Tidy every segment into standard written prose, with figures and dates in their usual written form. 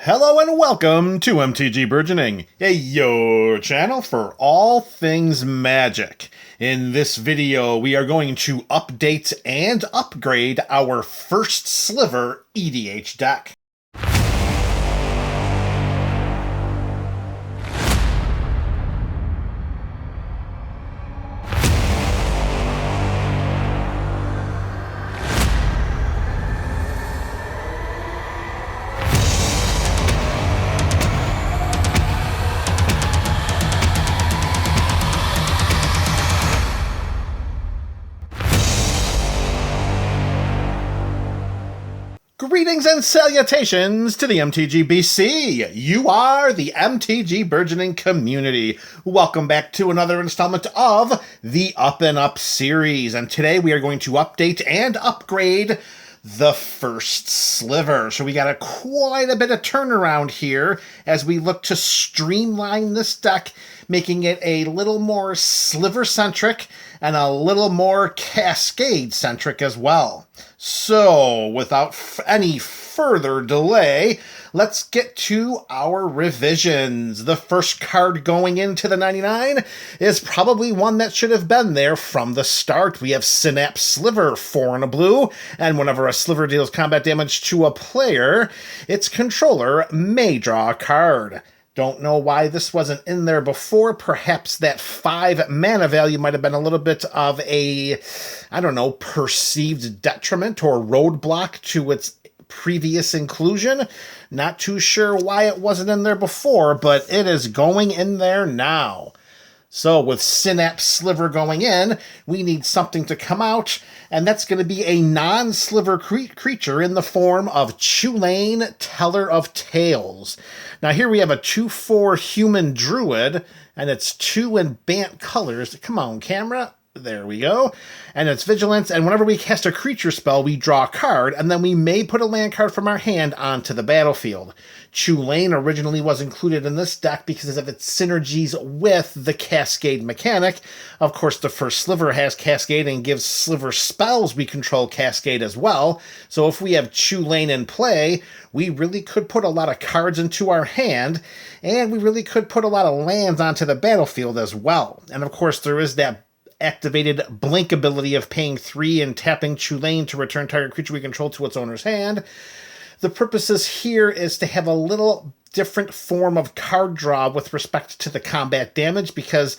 Hello and welcome to MTG Burgeoning, your channel for all things Magic. In this video, we are going to update and upgrade our First Sliver EDH deck. Greetings and salutations to the MTG BC. You are the MTG Burgeoning community. Welcome back to another installment of the Up and Up series. And today we are going to update and upgrade the First Sliver. So we got quite a bit of turnaround here as we look to streamline this deck, making it a little more sliver-centric and a little more cascade-centric as well. So, without any further delay, let's get to our revisions. The first card going into the 99 is probably one that should have been there from the start. We have Synapse Sliver, 4 and a blue, and whenever a Sliver deals combat damage to a player, its controller may draw a card. Don't know why this wasn't in there before. Perhaps that 5 mana value might have been a little bit of a, perceived detriment or roadblock to its previous inclusion. Not too sure why it wasn't in there before, but it is going in there now. So with Synapse Sliver going in, we need something to come out, and that's going to be a non-sliver creature in the form of Chulane, Teller of Tales. Now here we have a 2/4 human druid, and it's 2 in Bant colors. Come on, camera. There we go. And it's Vigilance, and whenever we cast a creature spell, we draw a card, and then we may put a land card from our hand onto the battlefield. Chulane originally was included in this deck because of its synergies with the Cascade mechanic. Of course, the First Sliver has Cascade and gives Sliver spells we control Cascade as well. So if we have Chulane in play, we really could put a lot of cards into our hand, and we really could put a lot of lands onto the battlefield as well. And of course, there is that activated blink ability of paying 3 and tapping Chulane to return target creature we control to its owner's hand. The purposes here is to have a little different form of card draw with respect to the combat damage, because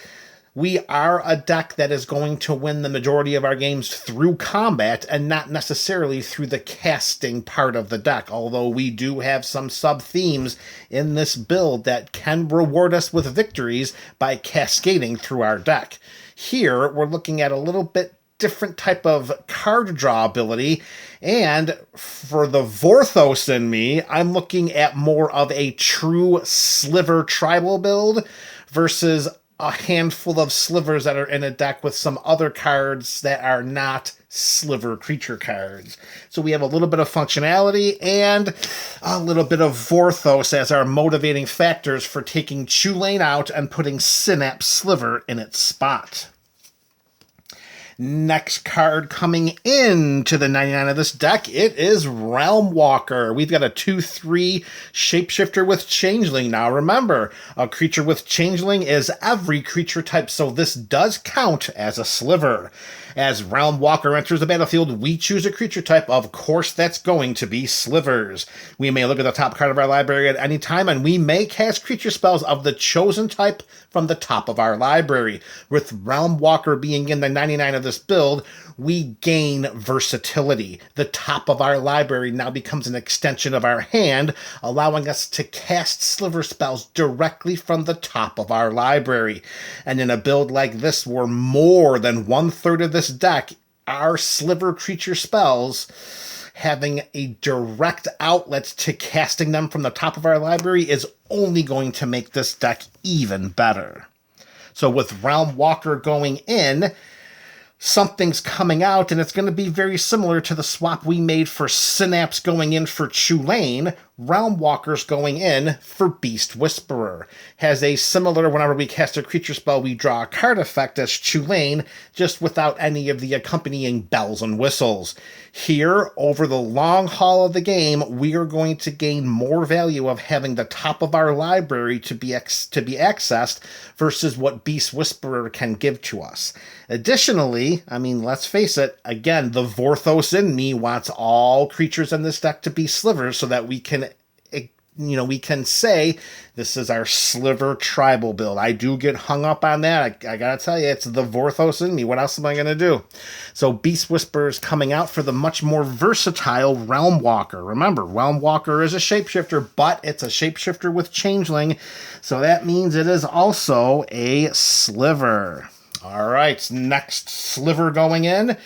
we are a deck that is going to win the majority of our games through combat and not necessarily through the casting part of the deck, although we do have some sub-themes in this build that can reward us with victories by cascading through our deck. Here, we're looking at a little bit different type of card draw ability, and for the Vorthos in me, I'm looking at more of a true Sliver tribal build versus a handful of Slivers that are in a deck with some other cards that are not Sliver creature cards. So we have a little bit of functionality and a little bit of Vorthos as our motivating factors for taking Chulane out and putting Synapse Sliver in its spot. Next card coming into the 99 of this deck, it is Realm Walker. We've got a 2/3 shapeshifter with Changeling. Now remember, a creature with Changeling is every creature type, so this does count as a Sliver. As Realm Walker enters the battlefield, we choose a creature type. Of course, that's going to be Slivers. We may look at the top card of our library at any time, and we may cast creature spells of the chosen type from the top of our library. With Realm Walker being in the 99 of this build, we gain versatility. The top of our library now becomes an extension of our hand, allowing us to cast Sliver spells directly from the top of our library. And in a build like this, where more than 1/3 of this deck are Sliver creature spells, having a direct outlet to casting them from the top of our library is only going to make this deck even better. So with Realm Walker going in, something's coming out, and it's going to be very similar to the swap we made for Synapse going in for Chulane, Realm Walkers going in for Beast Whisperer. Has a similar, whenever we cast a creature spell, we draw a card effect as Chulane, just without any of the accompanying bells and whistles. Here, over the long haul of the game, we are going to gain more value of having the top of our library to be accessed versus what Beast Whisperer can give to us. Additionally, I mean, let's face it, again, the Vorthos in me wants all creatures in this deck to be slivers so that we can, we can say this is our sliver tribal build. I do get hung up on that. I gotta tell you, it's the Vorthos in me. What else am I gonna do? So Beast Whisperer is coming out for the much more versatile Realm Walker. Remember, Realm Walker is a shapeshifter, but it's a shapeshifter with Changeling, so that means it is also a sliver. All right, next sliver going in.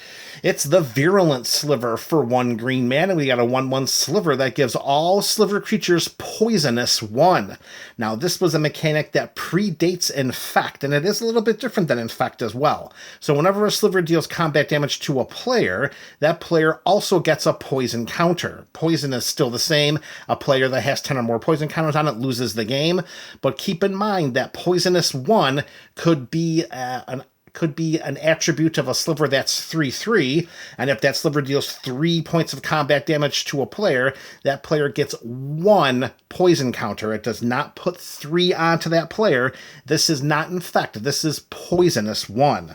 It's the Virulent Sliver for 1 green mana. We got a 1/1 sliver that gives all sliver creatures poisonous 1. Now, this was a mechanic that predates Infect, and it is a little bit different than Infect as well. So whenever a sliver deals combat damage to a player, that player also gets a poison counter. Poison is still the same. A player that has 10 or more poison counters on it loses the game. But keep in mind that poisonous 1 could be an attribute of a sliver that's 3/3, and if that sliver deals 3 points of combat damage to a player, that player gets 1 poison counter. It does not put 3 onto that player. This is not Infect. This is poisonous 1.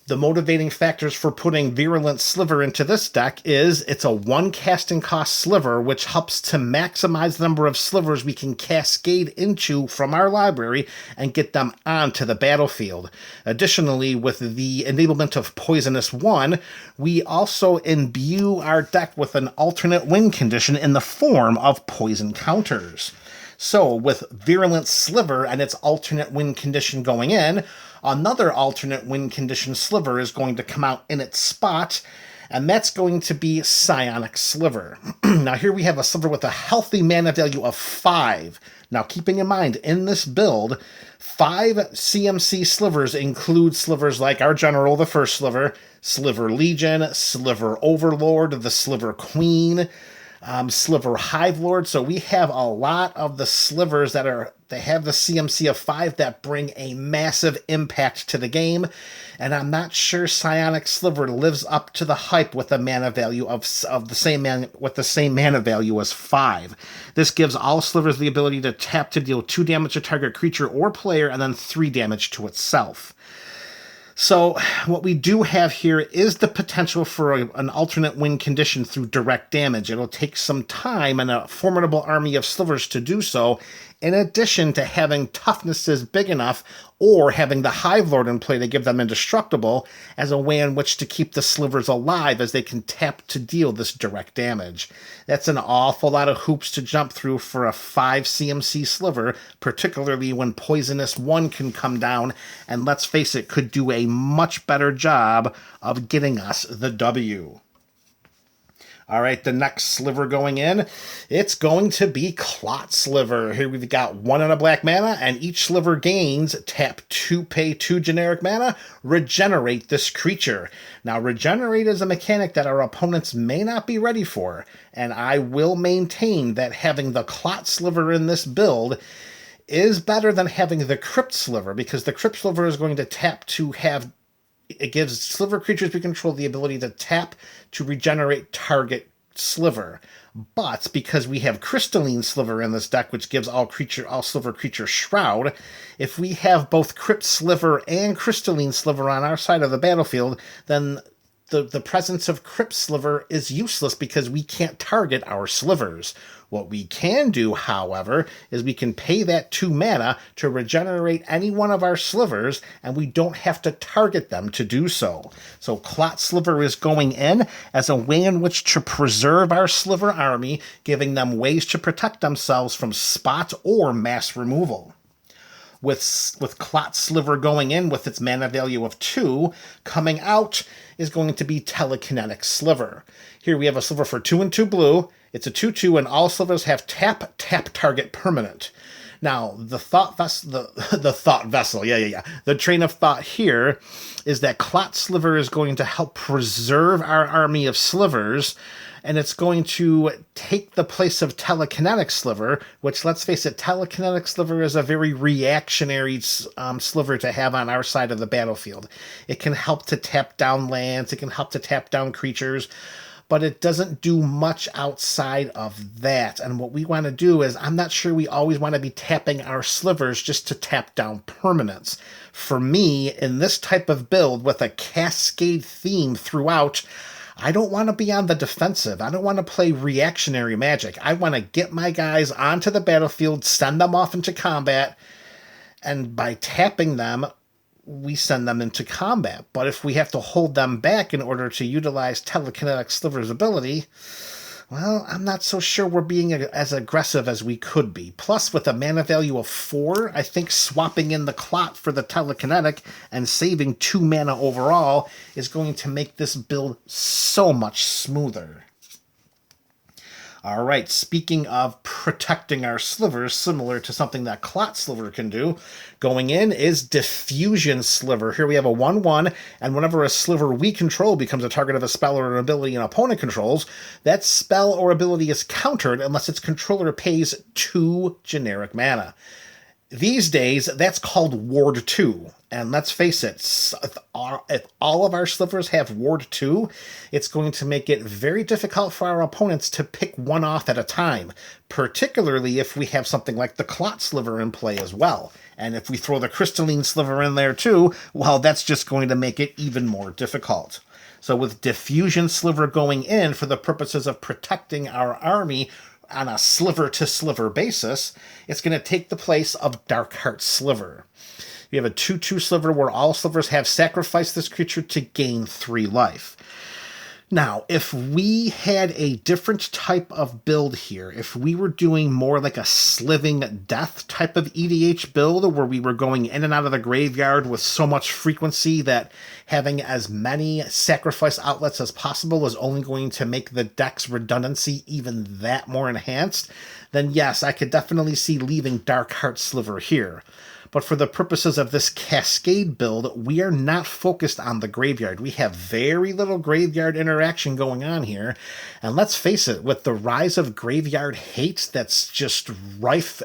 The motivating factors for putting Virulent Sliver into this deck is it's a 1 casting cost sliver, which helps to maximize the number of slivers we can cascade into from our library and get them onto the battlefield. Additionally, with the enablement of Poisonous 1, we also imbue our deck with an alternate win condition in the form of poison counters. So with Virulent Sliver and its alternate win condition going in, another alternate win condition sliver is going to come out in its spot, and that's going to be Psionic Sliver. Now here we have a sliver with a healthy mana value of 5. Now keeping in mind, in this build, 5 CMC slivers include slivers like our General, the First Sliver, Sliver Legion, Sliver Overlord, the Sliver Queen, Sliver Hive Lord. So we have a lot of the slivers that have the CMC of 5 that bring a massive impact to the game, and I'm not sure Psionic Sliver lives up to the hype with a mana value of the same mana value as 5. This gives all slivers the ability to tap to deal 2 damage to target creature or player, and then 3 damage to itself. So what we do have here is the potential for an alternate win condition through direct damage. It'll take some time and a formidable army of slivers to do so, in addition to having toughnesses big enough or having the Hive Lord in play to give them indestructible as a way in which to keep the slivers alive as they can tap to deal this direct damage. That's an awful lot of hoops to jump through for a 5 CMC sliver, particularly when Poisonous 1 can come down and, let's face it, could do a much better job of getting us the W. All right, the next sliver going in, it's going to be Clot Sliver. Here we've got 1 and a black mana, and each sliver gains tap 2, pay 2 generic mana, regenerate this creature. Now, regenerate is a mechanic that our opponents may not be ready for, and I will maintain that having the Clot Sliver in this build is better than having the Crypt Sliver, because the Crypt Sliver is going to tap to have... It gives sliver creatures we control the ability to tap to regenerate target sliver. But because we have Crystalline Sliver in this deck, which gives all sliver creatures Shroud, if we have both Crypt Sliver and Crystalline Sliver on our side of the battlefield, then the presence of Crypt Sliver is useless because we can't target our slivers. What we can do, however, is we can pay that 2 mana to regenerate any one of our slivers, and we don't have to target them to do so. So Clot Sliver is going in as a way in which to preserve our sliver army, giving them ways to protect themselves from spot or mass removal. With Clot Sliver going in with its mana value of 2, coming out is going to be Telekinetic Sliver. Here we have a sliver for 2 and 2 blue. It's a 2/2, and all slivers have tap target permanent. Now, the thought the thought vessel, the train of thought here is that Clot Sliver is going to help preserve our army of slivers, and it's going to take the place of Telekinetic Sliver, which, let's face it, Telekinetic Sliver is a very reactionary sliver to have on our side of the battlefield. It can help to tap down lands, it can help to tap down creatures, but it doesn't do much outside of that. And what we want to do is, I'm not sure we always want to be tapping our slivers just to tap down permanents. For me, in this type of build with a cascade theme throughout, I don't want to be on the defensive. I don't want to play reactionary Magic. I want to get my guys onto the battlefield, send them off into combat, and by tapping them, we send them into combat. But if we have to hold them back in order to utilize Telekinetic Sliver's ability, well, I'm not so sure we're being as aggressive as we could be. Plus, with a mana value of 4, I think swapping in the Clot for the Telekinetic and saving 2 mana overall is going to make this build so much smoother. All right, speaking of protecting our slivers, similar to something that Clot Sliver can do, going in is Diffusion Sliver. Here we have a 1/1, and whenever a sliver we control becomes a target of a spell or an ability an opponent controls, that spell or ability is countered unless its controller pays 2 generic mana. These days, that's called Ward 2. And let's face it, if all of our slivers have Ward 2, it's going to make it very difficult for our opponents to pick one off at a time, particularly if we have something like the Clot Sliver in play as well. And if we throw the Crystalline Sliver in there too, well, that's just going to make it even more difficult. So with Diffusion Sliver going in for the purposes of protecting our army on a sliver-to-sliver basis, it's going to take the place of Darkheart Sliver. You have a 2/2 sliver where all slivers have sacrificed this creature to gain 3 life. Now, if we had a different type of build here, if we were doing more like a Sliving Death type of EDH build, where we were going in and out of the graveyard with so much frequency that having as many sacrifice outlets as possible is only going to make the deck's redundancy even that more enhanced, then yes, I could definitely see leaving Darkheart Sliver here. But for the purposes of this Cascade build, we are not focused on the graveyard. We have very little graveyard interaction going on here. And let's face it, with the rise of graveyard hate that's just rife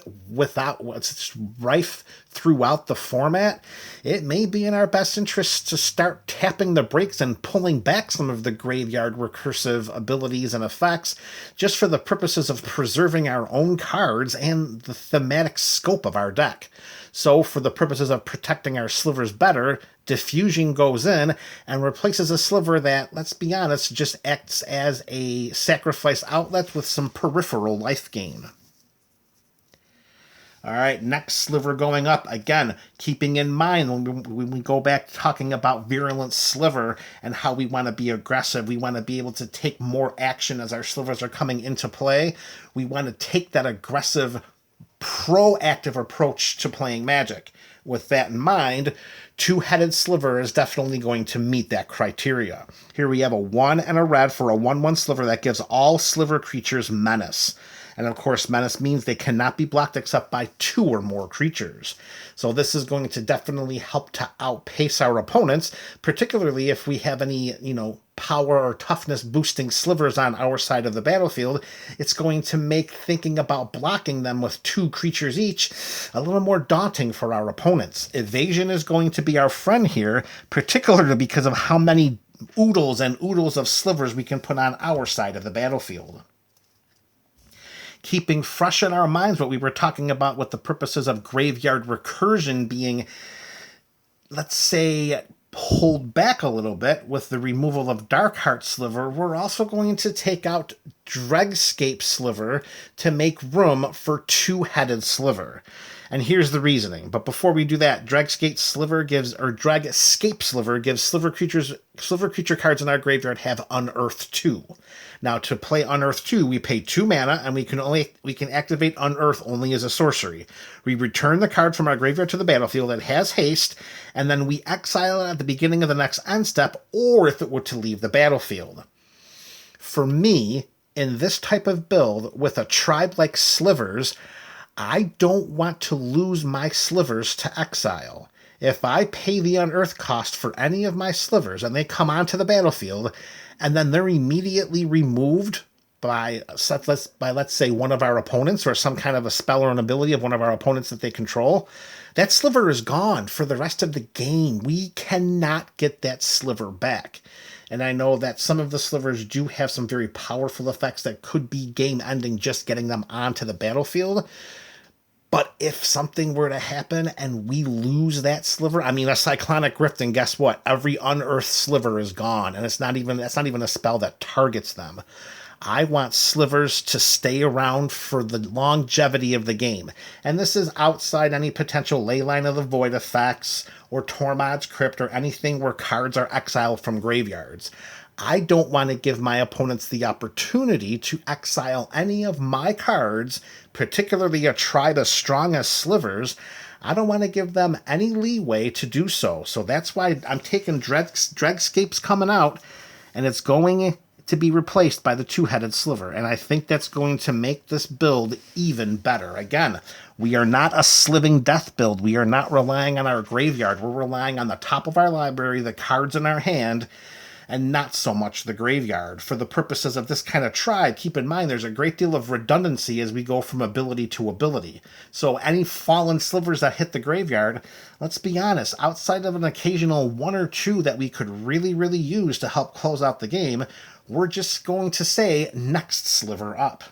throughout the format, it may be in our best interest to start tapping the brakes and pulling back some of the graveyard recursive abilities and effects, just for the purposes of preserving our own cards and the thematic scope of our deck. So for the purposes of protecting our slivers better, Diffusion goes in and replaces a sliver that, let's be honest, just acts as a sacrifice outlet with some peripheral life gain. All right, next sliver going up, again, keeping in mind when we go back talking about Virulent Sliver and how we want to be aggressive, we want to be able to take more action as our slivers are coming into play. We want to take that aggressive, proactive approach to playing Magic. With that in mind, Two-Headed Sliver is definitely going to meet that criteria. Here we have a 1 and a red for a 1/1 sliver that gives all sliver creatures Menace. And of course, Menace means they cannot be blocked except by 2 or more creatures. So this is going to definitely help to outpace our opponents, particularly if we have any, power or toughness boosting slivers on our side of the battlefield. It's going to make thinking about blocking them with 2 creatures each a little more daunting for our opponents. Evasion is going to be our friend here, particularly because of how many oodles and oodles of slivers we can put on our side of the battlefield. Keeping fresh in our minds what we were talking about with the purposes of graveyard recursion being, let's say, pulled back a little bit with the removal of Darkheart Sliver, we're also going to take out Dregscape Sliver to make room for Two-Headed Sliver. And here's the reasoning. But before we do that, Dregscape Sliver gives sliver creature cards in our graveyard have Unearth 2. Now, to play Unearth 2, we pay 2 mana, and we can activate Unearth only as a sorcery. We return the card from our graveyard to the battlefield. It has haste, and then we exile it at the beginning of the next end step, or if it were to leave the battlefield. For me, in this type of build, with a tribe like Slivers, I don't want to lose my slivers to exile. If I pay the unearth cost for any of my slivers and they come onto the battlefield and then they're immediately removed by let's say one of our opponents or some kind of a spell or an ability of one of our opponents that they control, that sliver is gone for the rest of the game. We cannot get that sliver back. And I know that some of the slivers do have some very powerful effects that could be game ending just getting them onto the battlefield. But if something were to happen and we lose that sliver, I mean, a Cyclonic Rift, and guess what? Every unearthed sliver is gone, and that's not even a spell that targets them. I want slivers to stay around for the longevity of the game. And this is outside any potential Leyline of the Void effects or Tormod's Crypt or anything where cards are exiled from graveyards. I don't want to give my opponents the opportunity to exile any of my cards, particularly a tribe as strong as slivers. I don't want to give them any leeway to do so. So that's why I'm taking Dregscape's coming out, and it's going to be replaced by the two-headed sliver. And I think that's going to make this build even better. Again, we are not a sliving death build. We are not relying on our graveyard. We're relying on the top of our library, the cards in our hand, and not so much the graveyard. For the purposes of this kind of tribe, keep in mind there's a great deal of redundancy as we go from ability to ability. So any fallen slivers that hit the graveyard, let's be honest, outside of an occasional one or two that we could really, really use to help close out the game, we're just going to say next sliver up.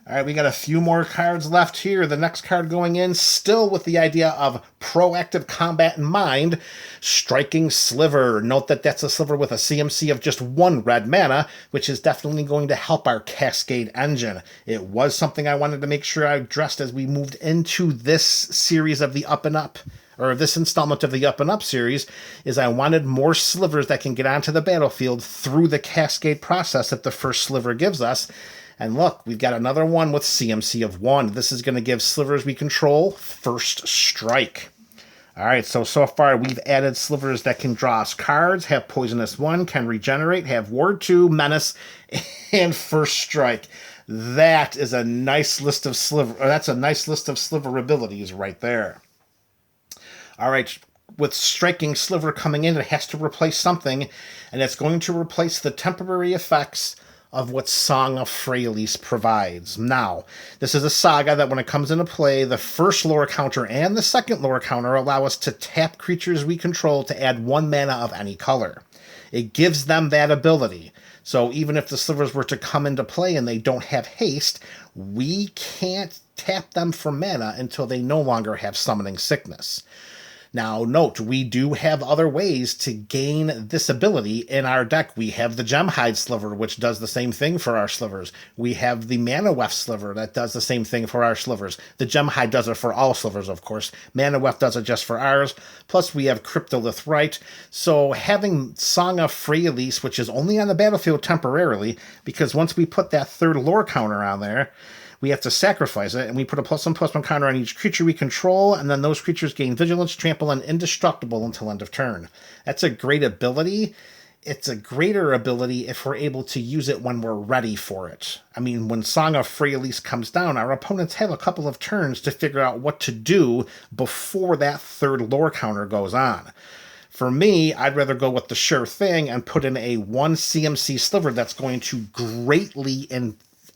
All right, we got a few more cards left here. The next card going in, still with the idea of proactive combat in mind, Striking Sliver. Note that that's a sliver with a CMC of just 1 red mana, which is definitely going to help our Cascade engine. It was something I wanted to make sure I addressed as we moved into this series of the Up and Up, or this installment of the Up and Up series, is I wanted more slivers that can get onto the battlefield through the Cascade process that the first sliver gives us. And look, we've got another one with CMC of 1. This is going to give slivers we control First Strike. All right, so far we've added slivers that can draw us cards, have Poisonous 1, can regenerate, have Ward 2, Menace, and First Strike. That is a nice list of sliver abilities right there. All right, with Striking Sliver coming in, it has to replace something, and it's going to replace the temporary effects of what Song of Freyalise provides. Now, this is a saga that when it comes into play, the first lore counter and the second lore counter allow us to tap creatures we control to add 1 mana of any color. It gives them that ability. So even if the slivers were to come into play and they don't have haste, we can't tap them for mana until they no longer have Summoning Sickness. Now, note, we do have other ways to gain this ability in our deck. We have the Gemhide Sliver, which does the same thing for our slivers. We have the Manaweft Sliver that does the same thing for our slivers. The Gemhide does it for all slivers, of course. Manaweft does it just for ours. Plus, we have Cryptolith Rite. So having Song of Freyalise, which is only on the battlefield temporarily, because once we put that third lore counter on there, we have to sacrifice it, and we put a +1/+1 counter on each creature we control, and then those creatures gain Vigilance, Trample, and Indestructible until end of turn. That's a great ability. It's a greater ability if we're able to use it when we're ready for it. I mean, when Song of Freyalise comes down, our opponents have a couple of turns to figure out what to do before that third lore counter goes on. For me, I'd rather go with the sure thing and put in a 1 CMC sliver that's going to greatly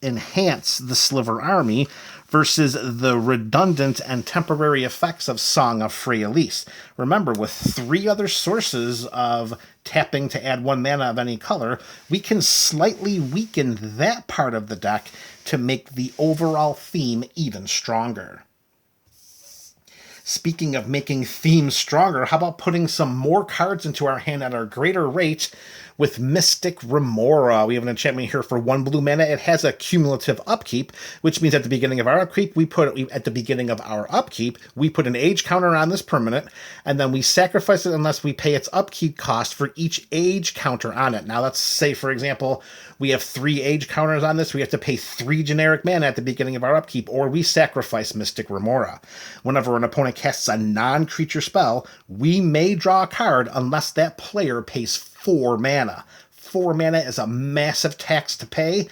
enhance the sliver army versus the redundant and temporary effects of Song of Freyalise. Remember, with 3 other sources of tapping to add 1 mana of any color, we can slightly weaken that part of the deck to make the overall theme even stronger. Speaking of making themes stronger, how about putting some more cards into our hand at a greater rate with Mystic Remora? We have an enchantment here for 1 blue mana. It has a cumulative upkeep, which means at the beginning of our upkeep, we put an age counter on this permanent, and then we sacrifice it unless we pay its upkeep cost for each age counter on it. Now, let's say, for example, we have 3 age counters on this. We have to pay 3 generic mana at the beginning of our upkeep, or we sacrifice Mystic Remora. Whenever an opponent casts a non-creature spell, we may draw a card unless that player pays 4 mana. 4 mana is a massive tax to pay,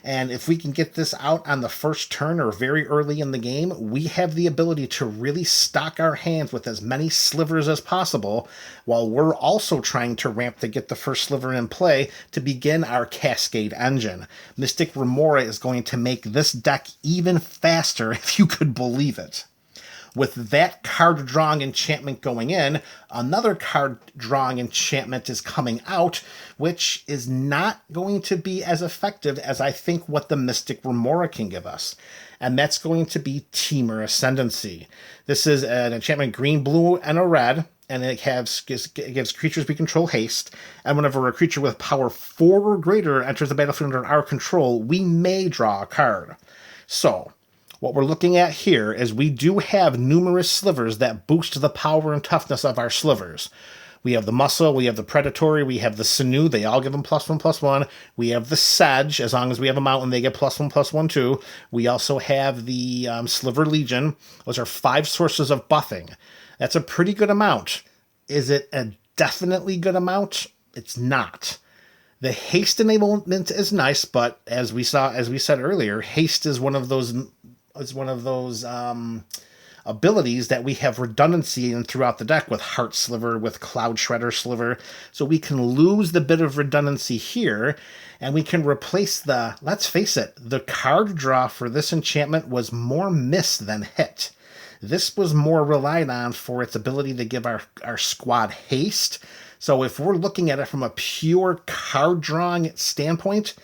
And if we can get this out on the first turn or very early in the game, we have the ability to really stock our hands with as many slivers as possible, while we're also trying to ramp to get the first sliver in play to begin our Cascade engine. Mystic Remora is going to make this deck even faster, if you could believe it. With that card drawing enchantment going in, another card drawing enchantment is coming out, which is not going to be as effective as I think what the Mystic Remora can give us. And that's going to be Temur Ascendancy. This is an enchantment green, blue, and a red, and it gives creatures we control haste. And whenever a creature with power 4 or greater enters the battlefield under our control, we may draw a card. So, what we're looking at here is we do have numerous slivers that boost the power and toughness of our slivers. We have the muscle, we have the predatory, we have the sinew, they all give them +1/+1. We have the sedge, as long as we have a mountain, they get +1/+1 too. We also have the sliver legion. Those are 5 sources of buffing. That's a pretty good amount. Is it a definitely good amount? It's not. The haste enablement is nice, but as we said earlier, haste is one of those abilities that we have redundancy in throughout the deck with Heart Sliver, with Cloud Shredder Sliver. So we can lose the bit of redundancy here, and we can replace let's face it, the card draw for this enchantment was more miss than hit. This was more relied on for its ability to give our squad haste. So if we're looking at it from a pure card drawing standpoint,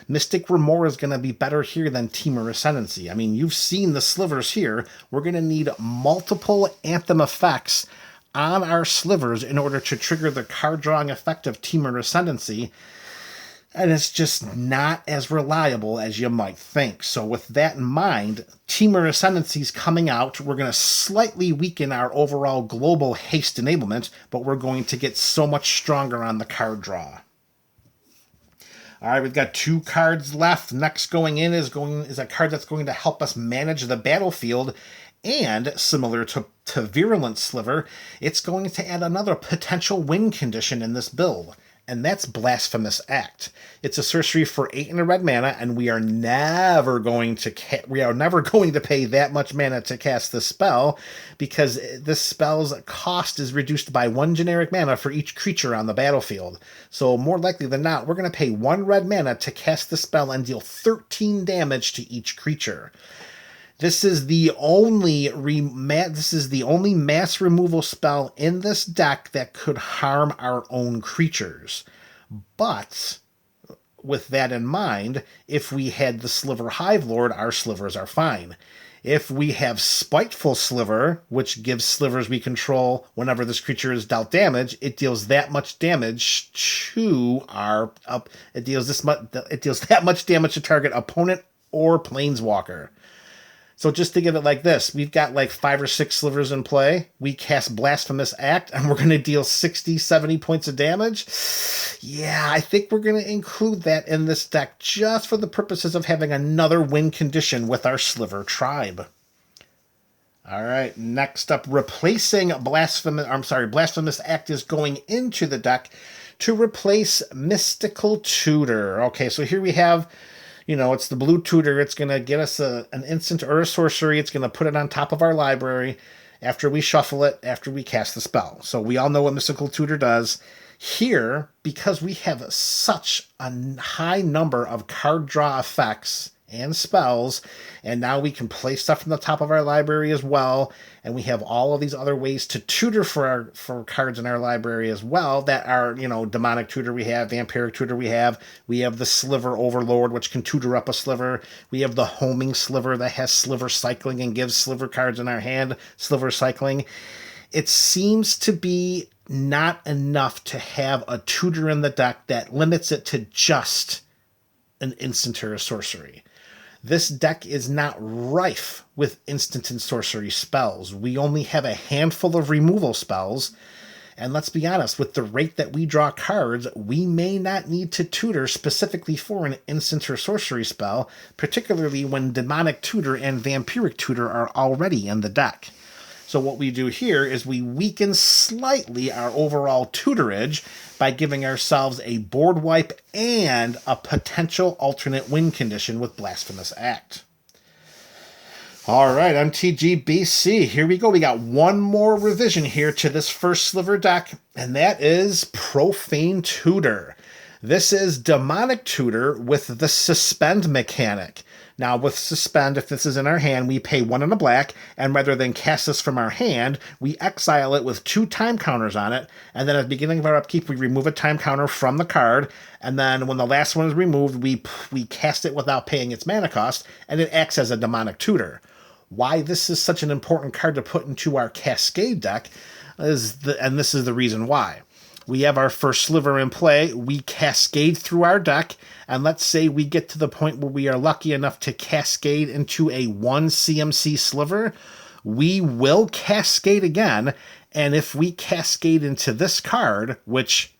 Mystic Remora is going to be better here than Temur Ascendancy. I mean, you've seen the slivers here. We're going to need multiple Anthem effects on our slivers in order to trigger the card drawing effect of Temur Ascendancy. And it's just not as reliable as you might think. So with that in mind, Temur Ascendancy is coming out. We're going to slightly weaken our overall global haste enablement, but we're going to get so much stronger on the card draw. All right, we've got 2 cards left. Next going in is a card that's going to help us manage the battlefield, and similar to Virulent Sliver, it's going to add another potential win condition in this build, and that's Blasphemous Act. It's a sorcery for 8 and a red mana, and we are never going to pay that much mana to cast this spell, because this spell's cost is reduced by 1 generic mana for each creature on the battlefield. So more likely than not, we're going to pay 1 red mana to cast the spell and deal 13 damage to each creature. This is the only mass removal spell in this deck that could harm our own creatures. But with that in mind, if we had the Sliver Hive Lord, our slivers are fine. If we have Spiteful Sliver, which gives slivers we control whenever this creature is dealt damage, it deals that much damage to it deals that much damage to target opponent or planeswalker. So just think of it like this. We've got like 5 or 6 slivers in play. We cast Blasphemous Act, and we're going to deal 60, 70 points of damage. Yeah, I think we're going to include that in this deck just for the purposes of having another win condition with our Sliver Tribe. All right, next up, replacing Blasphemous Act is going into the deck to replace Mystical Tutor. Okay, so here we have... it's the blue tutor. It's going to get us an instant or a sorcery. It's going to put it on top of our library after we shuffle it, after we cast the spell. So we all know what Mystical Tutor does. Here, because we have such a high number of card draw effects and spells, and now we can play stuff from the top of our library as well, and we have all of these other ways to tutor for cards in our library as well that are, Demonic Tutor we have, Vampiric Tutor we have the Sliver Overlord, which can tutor up a sliver, we have the Homing Sliver that has Sliver Cycling and gives sliver cards in our hand, Sliver Cycling. It seems to be not enough to have a tutor in the deck that limits it to just an instant or a sorcery. This deck is not rife with instant and sorcery spells. We only have a handful of removal spells, and let's be honest, with the rate that we draw cards, we may not need to tutor specifically for an instant or sorcery spell, particularly when Demonic Tutor and Vampiric Tutor are already in the deck. So what we do here is we weaken slightly our overall tutorage by giving ourselves a board wipe and a potential alternate win condition with Blasphemous Act. All right, MTG-BC, here we go. We got one more revision here to this First Sliver deck, and that is Profane Tutor. This is Demonic Tutor with the Suspend mechanic. Now, with Suspend, if this is in our hand, we pay 1 and a black, and rather than cast this from our hand, we exile it with 2 time counters on it, and then at the beginning of our upkeep, we remove a time counter from the card, and then when the last one is removed, we cast it without paying its mana cost, and it acts as a Demonic Tutor. Why this is such an important card to put into our Cascade deck and this is the reason why. We have our First Sliver in play, we cascade through our deck, and let's say we get to the point where we are lucky enough to cascade into a 1 CMC Sliver, we will cascade again, and if we cascade into this card, which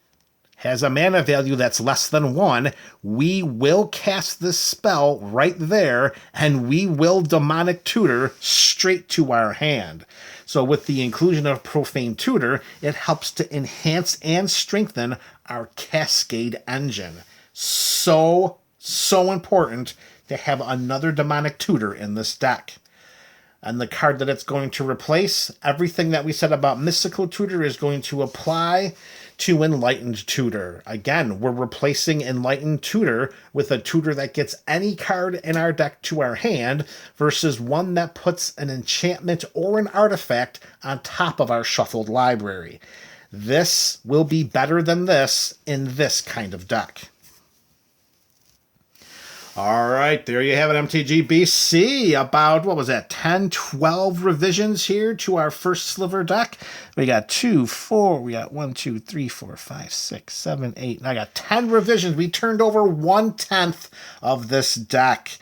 has a mana value that's less than 1, we will cast this spell right there, and we will Demonic Tutor straight to our hand. So with the inclusion of Profane Tutor, it helps to enhance and strengthen our Cascade engine. So important to have another Demonic Tutor in this deck. And the card that it's going to replace, everything that we said about Mystical Tutor is going to apply to Enlightened Tutor. Again, we're replacing Enlightened Tutor with a tutor that gets any card in our deck to our hand versus one that puts an enchantment or an artifact on top of our shuffled library. This will be better than this in this kind of deck. All right, there you have it, MTG-BC. About, 10-12 revisions here to our First Sliver deck. We got 1, 2, 3, 4, 5, 6, 7, 8. And I got 10 revisions. We turned over 1/10 of this deck.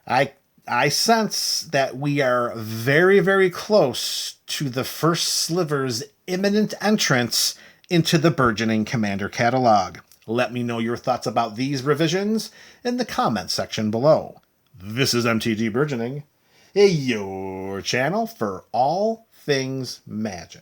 I sense that we are very, very close to the First Sliver's imminent entrance into the Burgeoning Commander Catalog. Let me know your thoughts about these revisions in the comment section below. This is MTG Burgeoning, your channel for all things Magic.